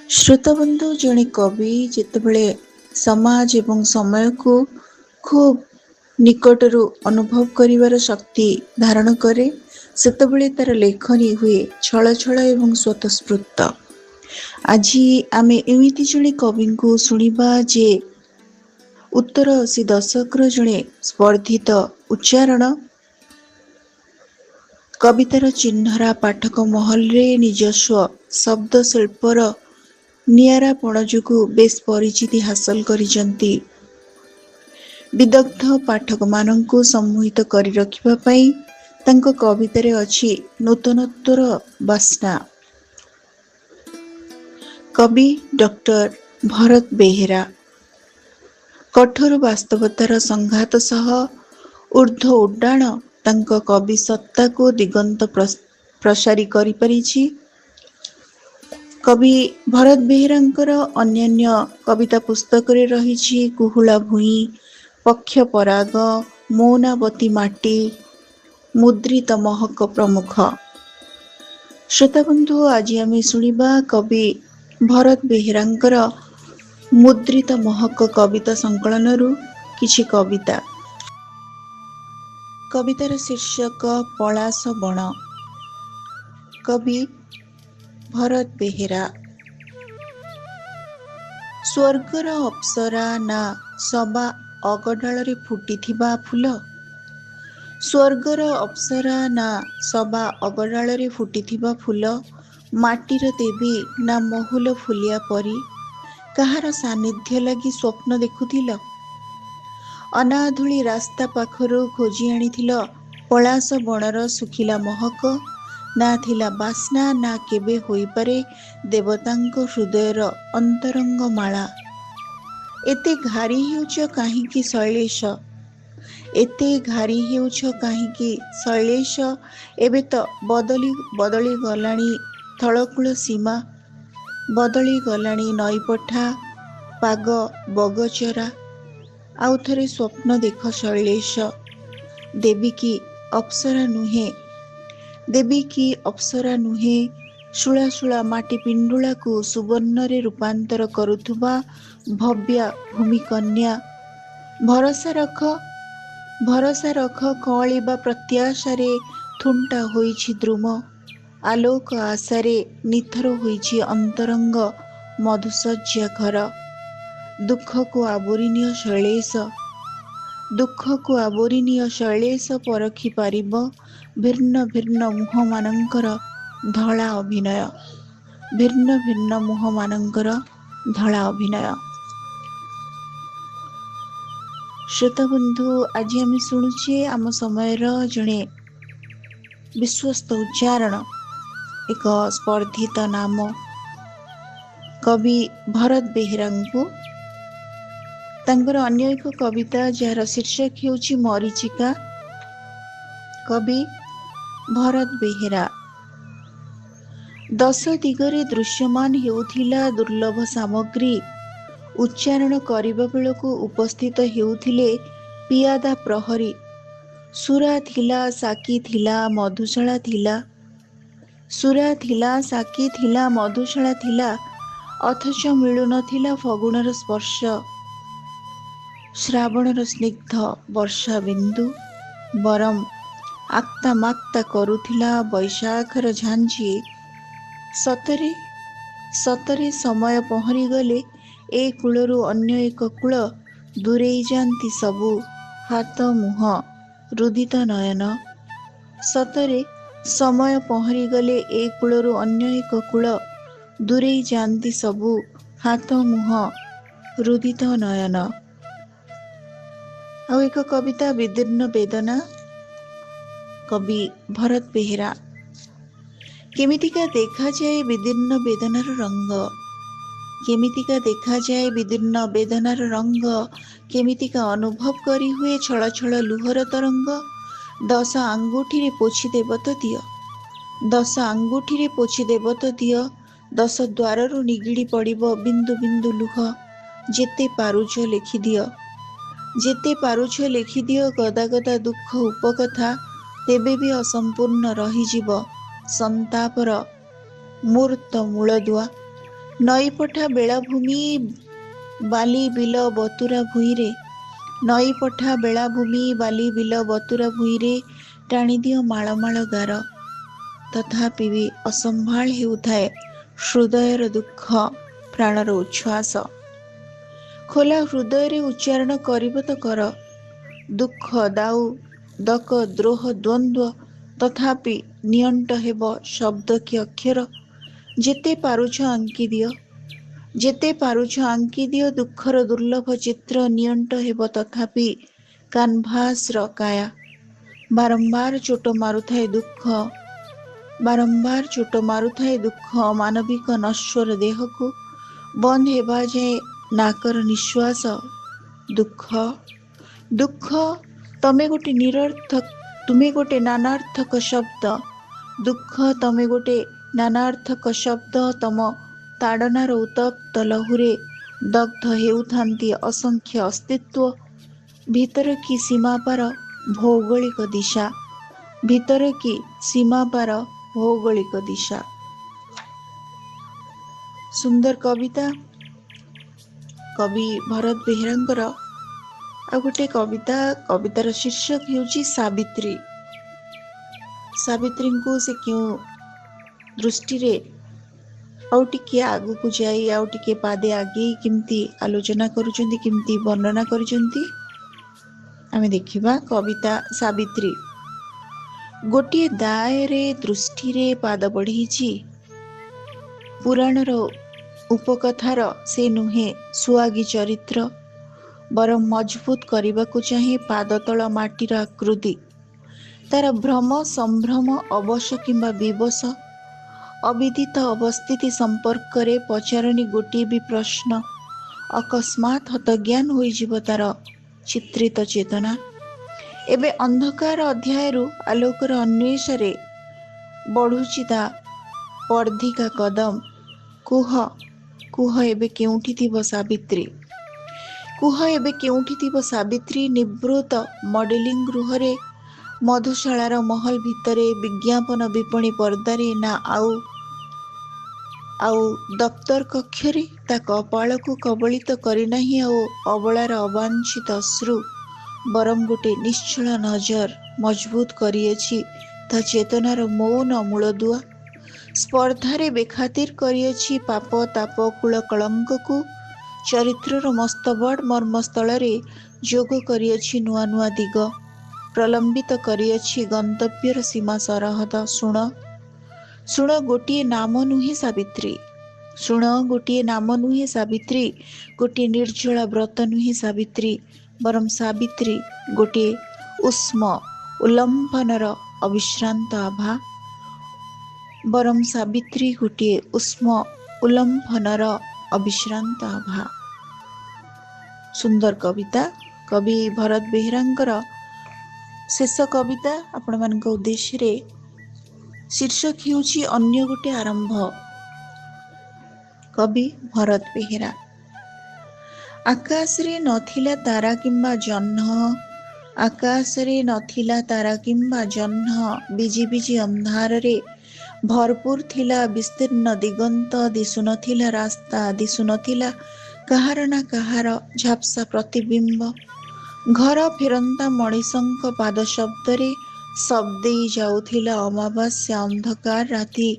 ଶ୍ରୋତାବନ୍ଧୁ ଜଣେ କବି ଯେତେବେଳେ ସମାଜ ଏବଂ ସମୟକୁ ଖୁବ୍ ନିକଟରୁ ଅନୁଭବ କରିବାର ଶକ୍ତି ଧାରଣ କରେ, ସେତେବେଳେ ତାର ଲେଖନୀ ହୁଏ ଛଳ ଛଳ ଏବଂ ସ୍ୱତଃସ୍ଫୂର୍ତ୍ତ। ଆଜି ଆମେ ଏମିତି ଜଣେ କବିଙ୍କୁ ଶୁଣିବା ଯେ ଉତ୍ତର ଅଶୀ ଦଶକର ଜଣେ ସ୍ପର୍ଦ୍ଧିତ ଉଚ୍ଚାରଣ କବିତାର ଚିହ୍ନରା ପାଠକ ମହଲରେ ନିଜସ୍ୱ ଶବ୍ଦ ଶିଳ୍ପର ନିଆରାପଣ ଯୋଗୁଁ ବେଶ୍ ପରିଚିତି ହାସଲ କରିଛନ୍ତି। ବିଦଗ୍ଧ ପାଠକମାନଙ୍କୁ ସମ୍ମୋହିତ କରି ରଖିବା ପାଇଁ ତାଙ୍କ କବିତାରେ ଅଛି ନୂତନତ୍ୱର ବାସ୍ନା। କବି ଡକ୍ଟର ଭରତ ବେହେରା କଠୋର ବାସ୍ତବତାର ସଂଘାତ ସହ ଊର୍ଦ୍ଧ୍ୱ ଉଡ୍ଡାଣ ତାଙ୍କ କବି ସତ୍ତାକୁ ଦିଗନ୍ତ ପ୍ରସାରୀ କରିପାରିଛି। କବି ଭରତ ବେହେରାଙ୍କର ଅନ୍ୟାନ୍ୟ କବିତା ପୁସ୍ତକରେ ରହିଛି କୁହୁଳା ଭୂଇଁ, ପକ୍ଷ ପରାଗ, ମୌନାବତୀ ମାଟି, ମୁଦ୍ରିତ ମହକ ପ୍ରମୁଖ। ଶ୍ରୋତାବନ୍ଧୁ, ଆଜି ଆମେ ଶୁଣିବା କବି ଭରତ ବେହେରାଙ୍କର ମୁଦ୍ରିତ ମହକ କବିତା ସଂକଳନରୁ କିଛି କବିତା। କବିତାର ଶୀର୍ଷକ ପଳାଶ ବଣ। କବି ଭରତ ବେହେରା। ସ୍ୱର୍ଗର ଅପ୍ସରା ନା ସବା ଅଗଡାଳରେ ଫୁଟିଥିବା ଫୁଲ? ସ୍ୱର୍ଗର ଅପ୍ସରା ନା ସବା ଅଗଡାଳରେ ଫୁଟିଥିବା ଫୁଲ? ମାଟିର ଦେବୀ ନା ମହୁଲ ଫୁଲିଆ ପରି? କାହାର ସାନ୍ନିଧ୍ୟ ଲାଗି ସ୍ୱପ୍ନ ଦେଖୁଥିଲ? ଅନାଧୂଳି ରାସ୍ତା ପାଖରୁ ଖୋଜି ଆଣିଥିଲ ପଳାଶ ବଣର ଶୁଖିଲା ମହକ? ନା ଥିଲା ବାସ୍ନା, ନା କେବେ ହୋଇପାରେ ଦେବତାଙ୍କ ହୃଦୟର ଅନ୍ତରଙ୍ଗ ମାଳା? ଏତେ ଘାରି ହେଉଛ କାହିଁକି ଶୈଳେଶ? ଏତେ ଘାରି ହେଉଛ କାହିଁକି ଶୈଳେଶ? ଏବେ ତ ବଦଳି ଗଲାଣି ଥଳକୂଳ ସୀମା, ବଦଳି ଗଲାଣି ନଈପଠା, ପାଗ ବଗଚରା। ଆଉ ଥରେ ସ୍ୱପ୍ନ ଦେଖ ଶୈଳେଶ। ଦେବୀ କି ଅପ୍ସରା ନୁହେଁ, ଦେବୀ କି ଅପ୍ସରା ନୁହେଁ, ଶୂଳା ଶୂଳା ମାଟି ପିଣ୍ଡୁଳାକୁ ସୁବର୍ଣ୍ଣରେ ରୂପାନ୍ତର କରୁଥିବା ଭବ୍ୟା ଭୂମିକନ୍ୟା। ଭରସା ରଖ କଅଁଳିବା ପ୍ରତ୍ୟାଶାରେ ଥୁଣ୍ଟା ହୋଇଛି ଦ୍ରୁମ। ଆଲୋକ ଆଶାରେ ନିଥର ହୋଇଛି ଅନ୍ତରଙ୍ଗ ମଧୁଶଯ୍ୟା ଘର। ଦୁଃଖକୁ ଆବୋରି ନିଅ ଶୈଳେଶ, ଦୁଃଖକୁ ଆବୋରି ନିଅ ଶୈଳେଶ, ପରଖି ପାରିବ ଭିନ୍ନ ଭିନ୍ନ ମୁହଁମାନଙ୍କର ଧଳା ଅଭିନୟ, ଭିନ୍ନ ଭିନ୍ନ ମୁହଁମାନଙ୍କର ଧଳା ଅଭିନୟ। ଶ୍ରୋତାବନ୍ଧୁ, ଆଜି ଆମେ ଶୁଣୁଛେ ଆମ ସମୟର ଜଣେ ବିଶ୍ୱସ୍ତ ଉଚ୍ଚାରଣ, ଏକ ସ୍ପର୍ଦ୍ଧିତ ନାମ କବି ଭରତ ବେହେରାଙ୍କୁ। ତାଙ୍କର ଅନ୍ୟ ଏକ କବିତା ଯାହାର ଶୀର୍ଷକ ହେଉଛି ମରୀଚିକା। କବି ଭରତ ବେହେରା। ଦଶ ଦିଗରେ ଦୃଶ୍ୟମାନ ହେଉଥିଲା ଦୁର୍ଲଭ ସାମଗ୍ରୀ। ଉଚ୍ଚାରଣ କରିବା ବେଳକୁ ଉପସ୍ଥିତ ହେଉଥିଲେ ପିଆଦା ପ୍ରହରୀ। ସୁରା ଥିଲା, ସାକି ଥିଲା, ମଧୁଶାଳା ଥିଲା। ସୁରା ଥିଲା, ସାକି ଥିଲା, ମଧୁଶାଳା ଥିଲା, ଅଥଚ ମିଳୁନଥିଲା ଫଗୁଣର ସ୍ପର୍ଶ, ଶ୍ରାବଣର ସ୍ନିଗ୍ଧ ବର୍ଷା ବିନ୍ଦୁ। ବରଂ ଆକ୍ତା ମାକ୍ତା କରୁଥିଲା ବୈଶାଖର ଝାଞ୍ଜି। ସତରେ ସତରେ ସମୟ ପହଁରିଗଲେ ଏ କୂଳରୁ ଅନ୍ୟ ଏକ କୂଳ, ଦୂରେଇ ଯାଆନ୍ତି ସବୁ ହାତ ମୁହଁ ରୁଦିତ ନୟନ। ସତରେ ସମୟ ପହଁରିଗଲେ ଏ କୂଳରୁ ଅନ୍ୟ ଏକ କୂଳ, ଦୂରେଇ ଯାଆନ୍ତି ସବୁ ହାତ ମୁହଁ ରୁଦିତ ନୟନ। ଆଉ ଏକ କବିତା ବିଦୀର୍ଣ୍ଣ ବେଦନା। କବି ଭରତ ବେହେରା। କେମିତିକା ଦେଖାଯାଏ ବିଦୀର୍ଣ୍ଣ ବେଦନାର ରଙ୍ଗ, କେମିତିକା ଦେଖାଯାଏ ବିଦୀର୍ଣ୍ଣ ବେଦନାର ରଙ୍ଗ, କେମିତିକା ଅନୁଭବ କରି ହୁଏ ଛଳ ଛଳ ଲୁହର ତରଙ୍ଗ। ଦଶ ଆଙ୍ଗୁଠିରେ ପୋଛି ଦେବ ତ ଦିଅ, ଦଶ ଆଙ୍ଗୁଠିରେ ପୋଛି ଦେବ ତ ଦିଅ, ଦଶ ଦ୍ୱାରରୁ ନିଗିଡ଼ି ପଡ଼ିବ ବିନ୍ଦୁ ବିନ୍ଦୁ ଲୁହ। ଯେତେ ପାରୁଛ ଲେଖିଦିଅ, ଯେତେ ପାରୁଛ ଲେଖିଦିଅ ଗଦା ଗଦା ଦୁଃଖ ଉପକଥା। ତେବେ ବି ଅସମ୍ପୂର୍ଣ୍ଣ ରହିଯିବ ସନ୍ତାପର ମୂର୍ତ୍ତ ମୂଳଦୁଆ। ନଈ ପଠା ବେଳାଭୂମି ବାଲି ବିଲ ବତୁରା ଭୂଇଁରେ, ନଈ ପଠା ବେଳାଭୂମି ବାଲି ବିଲ ବତୁରା ଭୂଇଁରେ ଟାଣିଦିଅ ମାଳମାଳ ଗାର। ତଥାପି ବି ଅସମ୍ଭାଳ ହେଉଥାଏ ହୃଦୟର ଦୁଃଖ, ପ୍ରାଣର ଉଚ୍ଛ୍ୱାସ। ଖୋଲା ହୃଦୟରେ ଉଚ୍ଚାରଣ କରିବ ତ କର, ଦୁଃଖ ଦାଉ ଦକ ଦ୍ରୋହ ଦ୍ୱନ୍ଦ୍ୱ, ତଥାପି ନିଅଣ୍ଟ ହେବ ଶବ୍ଦ କି ଅକ୍ଷର। ଯେତେ ପାରୁଛ ଆଙ୍କି ଦିଅ, ଯେତେ ପାରୁଛ ଆଙ୍କି ଦିଅ ଦୁଃଖର ଦୁର୍ଲଭ ଚିତ୍ର, ନିଅଣ୍ଟ ହେବ ତଥାପି କାନଭାସର କାୟା। ବାରମ୍ବାର ଚୋଟ ମାରୁଥାଏ ଦୁଃଖ, ବାରମ୍ବାର ଚୋଟ ମାରୁଥାଏ ଦୁଃଖ ମାନବିକ ନଶ୍ୱର ଦେହକୁ, ବନ୍ଦ ହେବା ଯାଏ ନାକର ନିଶ୍ୱାସ। ଦୁଃଖ, ଦୁଃଖ ତମେ ଗୋଟେ ତୁମେ ଗୋଟେ ନାନାର୍ଥକ ଶବ୍ଦ। ଦୁଃଖ ତମେ ଗୋଟେ ନାନାର୍ଥକ ଶବ୍ଦ, ତମ ତାଡ଼ନାର ଉତ୍ତପ୍ତ ଲହୁରେ ଦଗ୍ଧ ହେଉଥାନ୍ତି ଅସଂଖ୍ୟ ଅସ୍ତିତ୍ୱ। ଭିତର କି ସୀମାପାର ଭୌଗୋଳିକ ଦିଶା, ଭିତର କି ସୀମାପାର ଭୌଗୋଳିକ ଦିଶା। ସୁନ୍ଦର କବିତା କବି ଭରତ ବେହେରାଙ୍କର। ଆଉ ଗୋଟେ କବିତା, କବିତାର ଶୀର୍ଷକ ହେଉଛି ସାବିତ୍ରୀ। ସାବିତ୍ରୀଙ୍କୁ ସେ କେଉଁ ଦୃଷ୍ଟିରେ ଆଉ ଟିକେ ଆଗକୁ ଯାଇ ଆଉ ଟିକେ ପାଦେ ଆଗେଇ କେମିତି ଆଲୋଚନା କରୁଛନ୍ତି, କେମିତି ବର୍ଣ୍ଣନା କରିଛନ୍ତି, ଆମେ ଦେଖିବା। କବିତା ସାବିତ୍ରୀ। ଗୋଟିଏ ଦାୟରେ ଦୃଷ୍ଟିରେ ପାଦ ବଢ଼େଇଛି, ପୁରାଣର ଉପକଥାର ସେ ନୁହେଁ ସୁଆଗୀ ଚରିତ୍ର, ବରଂ ମଜବୁତ କରିବାକୁ ଚାହେଁ ପାଦତଳ ମାଟିର ଆକୃତି। ତାର ଭ୍ରମ ସମ୍ଭ୍ରମ ଅବଶ କିମ୍ବା ବିବଶ ଅବିଦିତ ଅବସ୍ଥିତି ସମ୍ପର୍କରେ ପଚାରନି ଗୋଟିଏ ବି ପ୍ରଶ୍ନ। ଅକସ୍ମାତ୍ ହତଜ୍ଞାନ ହୋଇଯିବ ତାର ଚିତ୍ରିତ ଚେତନା। ଏବେ ଅନ୍ଧକାର ଅଧ୍ୟାୟରୁ ଆଲୋକର ଅନ୍ୱେଷରେ ବଢ଼ୁଛି ତା ବର୍ଦ୍ଧିକା କଦମ। କୁହ, କୁହ ଏବେ କେଉଁଠି ଥିବ ସାବିତ୍ରୀ? କୁହ ଏବେ କେଉଁଠି ଥିବ ସାବିତ୍ରୀ? ନିବୃତ ମଡେଲିଂ ଗୃହରେ, ମଧୁଶାଳାର ମହଲ ଭିତରେ, ବିଜ୍ଞାପନ ବିପଣୀ ପର୍ଦ୍ଦାରେ, ନା ଆଉ ଦପ୍ତର କକ୍ଷରେ? ତା କପାଳକୁ କବଳିତ କରିନାହିଁ ଆଉ ଅବଳାର ଅବାଞ୍ଛିତ ଅଶ୍ରୁ, ବରଂ ଗୋଟେ ନିଶ୍ଚଳ ନଜର ମଜବୁତ କରିଅଛି ତା ଚେତନାର ମୌନ ମୂଳଦୁଆ। ସ୍ପର୍ଦ୍ଧାରେ ବେଖାତିର କରିଅଛି ପାପ ତାପ କୂଳ କଳଙ୍କକୁ, ଚରିତ୍ରର ମସ୍ତବଡ଼ ମର୍ମସ୍ଥଳରେ ଯୋଗ କରିଅଛି ନୂଆ ନୂଆ ଦିଗ, ପ୍ରଲମ୍ବିତ କରିଅଛି ଗନ୍ତବ୍ୟର ସୀମା ସରହଦ। ଶୁଣ, ଶୁଣ ଗୋଟିଏ ନାମ ନୁହେଁ ସାବିତ୍ରୀ, ଶୁଣ ଗୋଟିଏ ନାମ ନୁହେଁ ସାବିତ୍ରୀ, ଗୋଟିଏ ନିର୍ଜଳା ବ୍ରତ ନୁହେଁ ସାବିତ୍ରୀ, ବରଂ ସାବିତ୍ରୀ ଗୋଟିଏ ଉଷ୍ମ ଉଲ୍ଲମ୍ଫନର ଅବିଶ୍ରାନ୍ତ ଆଭା, ବରଂ ସାବିତ୍ରୀ ଗୋଟିଏ ଉଷ୍ମ ଉଲ୍ଲମ୍ଫନର ଅବିଶ୍ରାନ୍ତ ଆଭା। ସୁନ୍ଦର କବିତା କବି ଭରତ ବେହେରାଙ୍କର। ଶେଷ କବିତା ଆପଣମାନଙ୍କ ଉଦ୍ଦେଶ୍ୟରେ। ଶୀର୍ଷକ ହେଉଛି ଅନ୍ୟ ଗୋଟେ ଆରମ୍ଭ। କବି ଭରତ ବେହେରା। ଆକାଶରେ ନଥିଲା ତାରା କିମ୍ବା ଜହ୍ନ, ଆକାଶରେ ନଥିଲା ତାରା କିମ୍ବା ଜହ୍ନ, ବିଜି ବିଜି ଅନ୍ଧାରରେ ଭରପୁର ଥିଲା ବିସ୍ତୀର୍ଣ୍ଣ ଦିଗନ୍ତ। ଦିଶୁନଥିଲା ରାସ୍ତା, ଦିଶୁନଥିଲା କାହାର ନା କାହାର ଝାପ୍ସା ପ୍ରତିବିମ୍ବ। ଘର ଫେରନ୍ତା ମଣିଷଙ୍କ ପାଦ ଶବ୍ଦରେ ଶବ୍ଦେଇ ଯାଉଥିଲା ଅମାବାସ୍ୟା ଅନ୍ଧକାର ରାତି।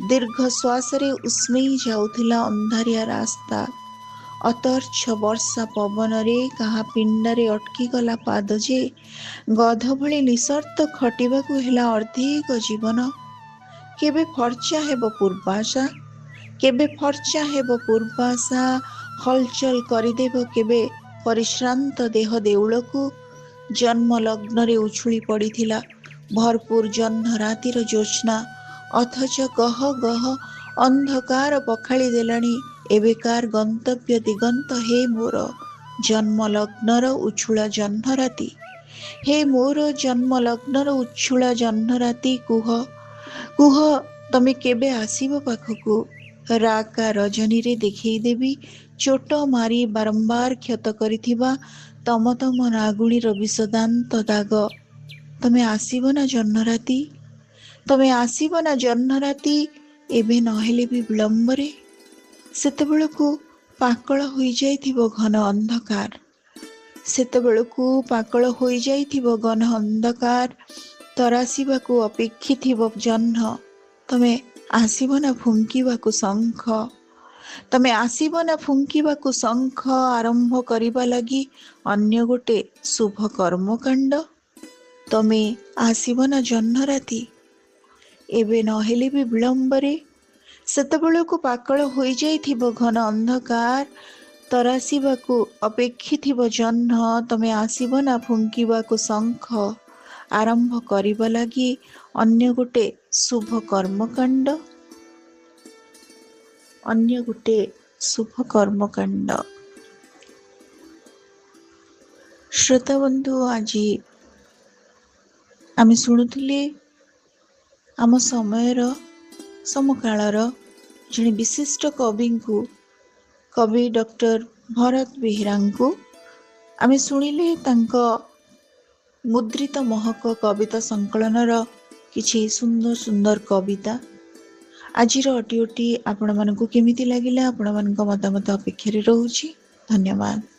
ଦୀର୍ଘ ଶ୍ୱାସରେ ଉଷ୍ମେଇ ଯାଉଥିଲା ଅନ୍ଧାରିଆ ରାସ୍ତା। ଅତର୍ଚ୍ଛ ବର୍ଷା ପବନରେ କାହା ପିଣ୍ଡରେ ଅଟକିଗଲା ପାଦ ଯେ, ଗଧ ଭଳି ନିଃସର୍ତ୍ତ ଖଟିବାକୁ ହେଲା ଅର୍ଦ୍ଧେକ ଜୀବନ। କେବେ ଫର୍ଚ୍ଚା ହେବ ପୂର୍ବାଶା, କେବେ ଫର୍ଚ୍ଚା ହେବ ପୂର୍ବାଶା, ହଲଚଲ କରିଦେବ କେବେ ପରିଶ୍ରାନ୍ତ ଦେହ ଦେଉଳକୁ। ଜନ୍ମ ଲଗ୍ନରେ ଉଛୁଳି ପଡ଼ିଥିଲା ଭରପୁର ଜହ୍ନ ରାତିର ଜ୍ୟୋତ୍ସ୍ନା, ଅଥଚ ଗହ ଗହ ଅନ୍ଧକାର ପଖାଳି ଦେଲାଣି ଏବେକାର ଗନ୍ତବ୍ୟ ଦିଗନ୍ତ। ହେ ମୋର ଜନ୍ମ ଲଗ୍ନର ଉଛୁଳା ଜହ୍ନ ରାତି, ହେ ମୋର ଜନ୍ମ ଲଗ୍ନର ଉଛୁଳା ଜହ୍ନ ରାତି, କୁହ, କୁହ ତମେ କେବେ ଆସିବ ପାଖକୁ? ରାକା ରଜନୀରେ ଦେଖେଇ ଦେବି ଚୋଟ ମାରି ବାରମ୍ବାର କ୍ଷତ କରିଥିବା ତମ ତମ ନାଗୁଣୀର ବିଷଦାନ୍ତ ଦାଗ। ତମେ ଆସିବ ନା ଜହ୍ନ ରାତି? ତମେ ଆସିବ ନା ଜହ୍ନ ରାତି? ଏବେ ନହେଲେ ବି ବିଳମ୍ବରେ। ସେତେବେଳକୁ ପାକଳ ହୋଇଯାଇଥିବ ଘନ ଅନ୍ଧକାର, ସେତେବେଳକୁ ପାକଳ ହୋଇଯାଇଥିବ ଘନ ଅନ୍ଧକାର, ତରାସିବାକୁ ଅପେକ୍ଷିଥିବ ଜହ୍ନ। ତମେ ଆସିବ ନା ଫୁଙ୍କିବାକୁ ଶଙ୍ଖ, ତମେ ଆସିବ ନା ଫୁଙ୍କିବାକୁ ଶଙ୍ଖ, ଆରମ୍ଭ କରିବା ଲାଗି ଅନ୍ୟ ଗୋଟେ ଶୁଭ କର୍ମକାଣ୍ଡ। ତମେ ଆସିବ ନା ଜହ୍ନ ରାତି, ଏବେ ନହେଲେ ବି ବିଳମ୍ବରେ। ସେତେବେଳକୁ ପାକଳ ହୋଇଯାଇଥିବ ଘନ ଅନ୍ଧକାର, ତରାସିବାକୁ ଅପେକ୍ଷିଥିବ ଜହ୍ନ। ତମେ ଆସିବ ନା ଫୁଙ୍କିବାକୁ ଶଙ୍ଖ, ଆରମ୍ଭ କରିବା ଲାଗି ଅନ୍ୟ ଗୋଟେ ଶୁଭ କର୍ମକାଣ୍ଡ, ଅନ୍ୟ ଗୋଟେ ଶୁଭ କର୍ମକାଣ୍ଡ। ଶ୍ରୋତାବନ୍ଧୁ, ଆଜି ଆମେ ଶୁଣୁଥିଲେ ଆମ ସମୟର ସମକାଳର ଜଣେ ବିଶିଷ୍ଟ କବିଙ୍କୁ, କବି ଡକ୍ଟର ଭରତ ବେହେରାଙ୍କୁ। ଆମେ ଶୁଣିଲେ ତାଙ୍କ ମୁଦ୍ରିତ ମହକ କବିତା ସଂକଳନର କିଛି ସୁନ୍ଦର ସୁନ୍ଦର କବିତା। ଆଜିର ଅଡ଼ିଓଟି ଆପଣମାନଙ୍କୁ କେମିତି ଲାଗିଲା? ଆପଣମାନଙ୍କ ମତାମତ ଅପେକ୍ଷାରେ ରହୁଛି। ଧନ୍ୟବାଦ।